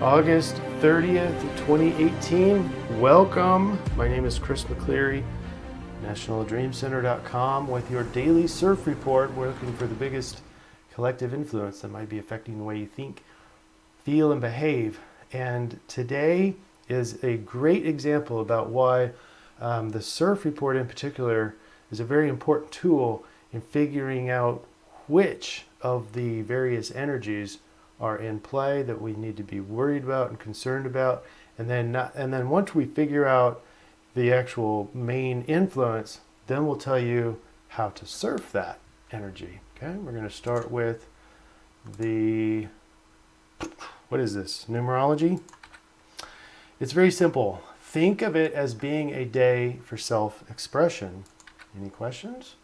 August 30th, 2018. Welcome. My name is Chris McCleary, nationaldreamcenter.com with your daily CIRF report. We're looking for the biggest collective influence that might be affecting the way you think, feel, and behave. And today is a great example about why the CIRF report in particular is a very important tool in figuring out which of the various energies are in play that we need to be worried about and concerned about, and then once we figure out the actual main influence, then we'll tell you how to surf that energy. Okay, we're going to start with the, what is this, numerology? It's very simple. Think of it as being a day for self-expression. Any questions?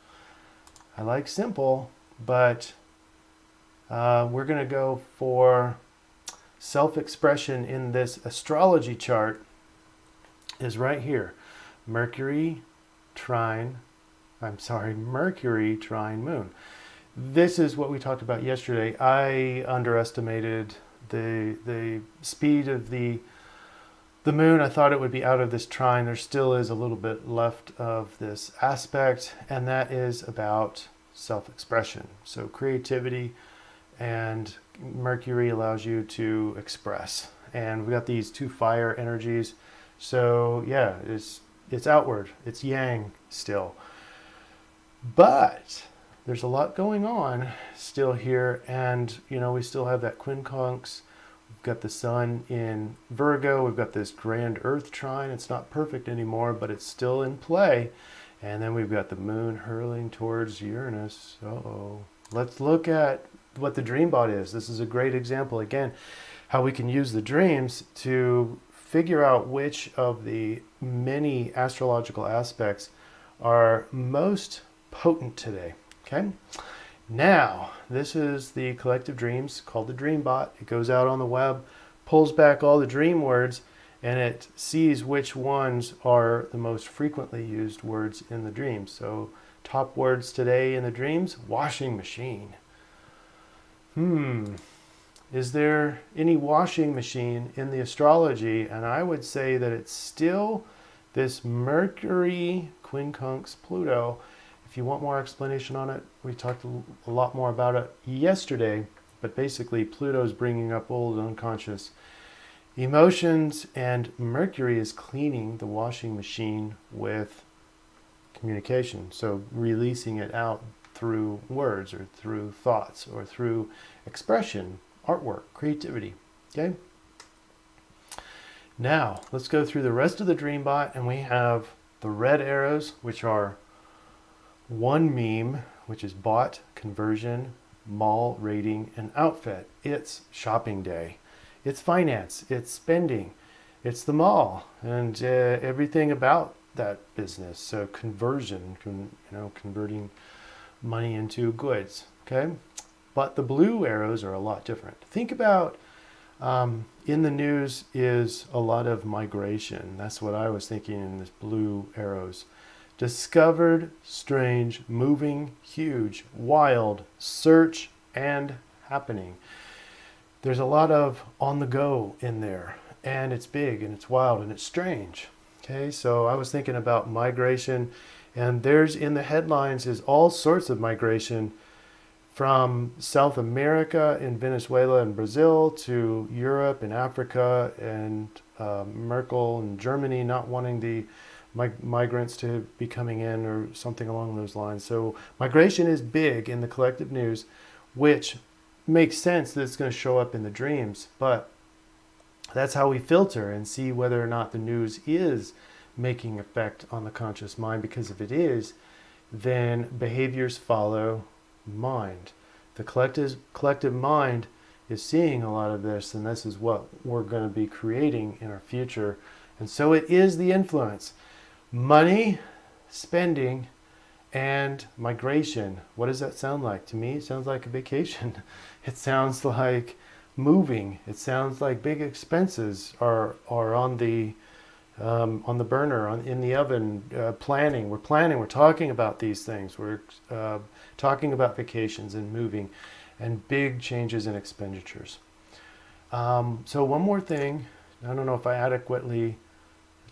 I like simple, but we're going to go for self-expression in this astrology chart is right here. Mercury, trine moon. This is what we talked about yesterday. I underestimated the speed of the moon. I thought it would be out of this trine. There still is a little bit left of this aspect, and that is about self-expression. So creativity, and Mercury allows you to express. And we got these two fire energies. So yeah, it's outward. It's yang still. But there's a lot going on still here, and we still have that quincunx. We've got the sun in Virgo. We've got this grand earth trine. It's not perfect anymore, but it's still in play. And then we've got the moon hurling towards Uranus. Let's look at what the DreamBot is. This is a great example, again, how we can use the dreams to figure out which of the many astrological aspects are most potent today. Okay, now this is the collective dreams called the DreamBot. It goes out on the web, pulls back all the dream words, and it sees which ones are the most frequently used words in the dreams. So top words today in the dreams: washing machine. Is there any washing machine in the astrology? And I would say that it's still this Mercury, quincunx, Pluto. If you want more explanation on it, we talked a lot more about it yesterday, but basically Pluto's bringing up old unconscious emotions, and Mercury is cleaning the washing machine with communication. So releasing it out through words or through thoughts or through expression, artwork, creativity. Okay? Now, let's go through the rest of the DreamBot, and we have the red arrows, which are one meme, which is bought, conversion, mall rating, and outfit. It's shopping day. It's finance. It's spending. It's the mall and everything about that business. So conversion, converting money into goods. Okay, but the blue arrows are a lot different. Think about in the news is a lot of migration. That's what I was thinking in this blue arrows. Discovered, strange, moving, huge, wild, search, and happening. There's a lot of on the go in there, and it's big and it's wild and it's strange. Okay, so I was thinking about migration, and there's in the headlines is all sorts of migration from South America in Venezuela and Brazil to Europe and Africa, and Merkel and Germany not wanting the migrants to be coming in or something along those lines. So migration is big in the collective news, which makes sense that it's going to show up in the dreams, but that's how we filter and see whether or not the news is making effect on the conscious mind, because if it is, then behaviors follow mind. The collective mind is seeing a lot of this, and this is what we're going to be creating in our future. And so it is the influence. Money, spending, and migration. What does that sound like? To me, it sounds like a vacation. It sounds like moving. It sounds like big expenses are on the burner, in the oven, planning. We're talking about these things. We're talking about vacations and moving and big changes in expenditures. So one more thing, I don't know if I adequately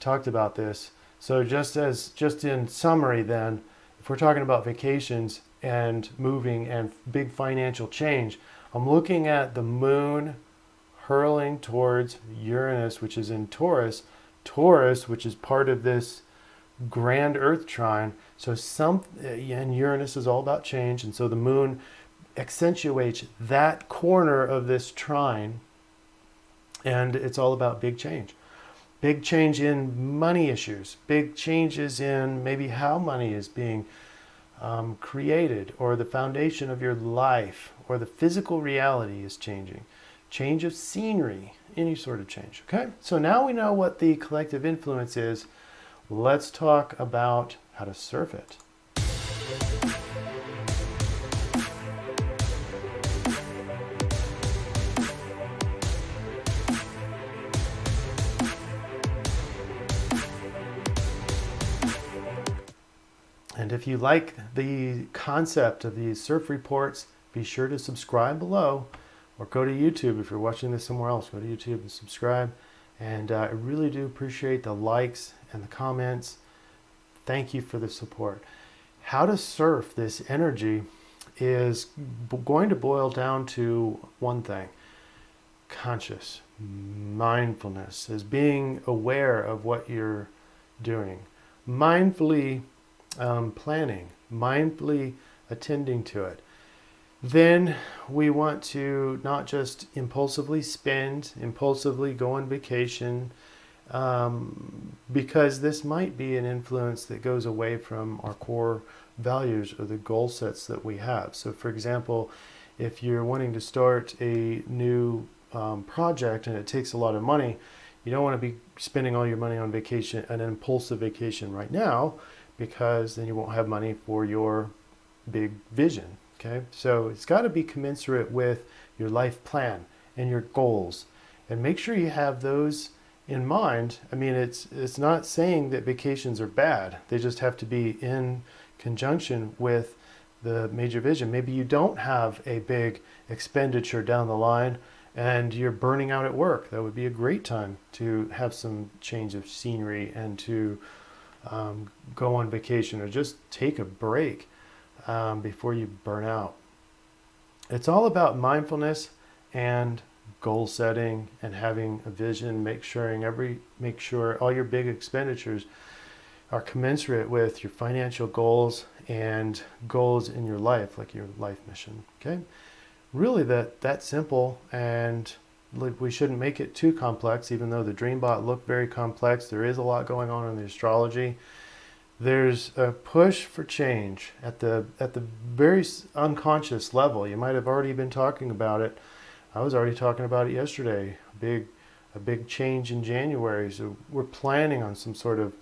talked about this. So just in summary then, if we're talking about vacations and moving and big financial change, I'm looking at the moon hurling towards Uranus, which is in Taurus. Taurus, which is part of this grand Earth trine. So and Uranus is all about change, and so the moon accentuates that corner of this trine, and it's all about big change. Big change in money issues, big changes in maybe how money is being created, or the foundation of your life, or the physical reality is changing. Change of scenery, any sort of change. Okay, so now we know what the collective influence is. Let's talk about how to surf it. And if you like the concept of these surf reports, be sure to subscribe below, or go to YouTube. If you're watching this somewhere else, go to YouTube and subscribe. And I really do appreciate the likes and the comments. Thank you for the support. How to surf this energy is going to boil down to one thing: conscious mindfulness, is being aware of what you're doing, mindfully planning, mindfully attending to it. Then we want to not just impulsively spend, impulsively go on vacation, because this might be an influence that goes away from our core values or the goal sets that we have. So for example, if you're wanting to start a new project and it takes a lot of money, you don't want to be spending all your money on vacation, an impulsive vacation right now, because then you won't have money for your big vision. Okay, so it's got to be commensurate with your life plan and your goals, and make sure you have those in mind. I mean, it's not saying that vacations are bad. They just have to be in conjunction with the major vision. Maybe you don't have a big expenditure down the line and you're burning out at work. That would be a great time to have some change of scenery and to go on vacation, or just take a break before you burn out. It's all about mindfulness and goal setting and having a vision. Make sure all your big expenditures are commensurate with your financial goals and goals in your life, like your life mission. Okay, really that simple, and we shouldn't make it too complex. Even though the DreamBot looked very complex, there is a lot going on in the astrology. There's a push for change at the very unconscious level. You might have already been talking about it. I was already talking about it yesterday. A big change in January. So we're planning on some sort of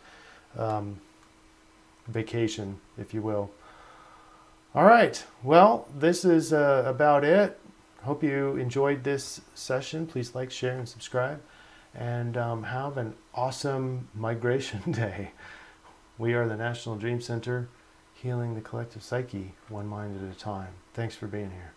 vacation, if you will. All right. Well, this is about it. Hope you enjoyed this session. Please like, share, and subscribe. And have an awesome migration day. We are the National Dream Center, healing the collective psyche one mind at a time. Thanks for being here.